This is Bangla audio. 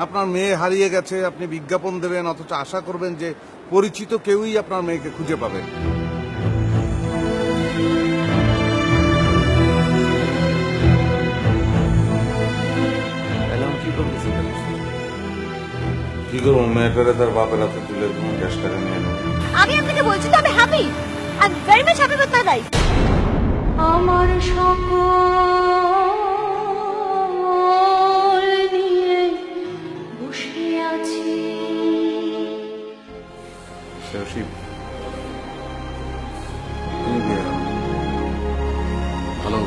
আপনার মেয়ে হারিয়ে গেছে, আপনি বিজ্ঞাপন দেবেন, অথচ আশা করবেন যে পরিচিত কেউই আপনার মেয়েকে খুঁজে পাবে। তাহলে আমি কি করতে চিন্তা করছি? কি করবো, মেয়েটারে তার বাপের হাতে তুলে তুমি ক্যাশ টাকা নিয়ে নেবো। আমি আপনাকে বলছি তো আমি happy, I am very much happy with my life. আমার সকল নিয়ে বসে আছি। শিব, তুমি বিয়ে করো। ভালো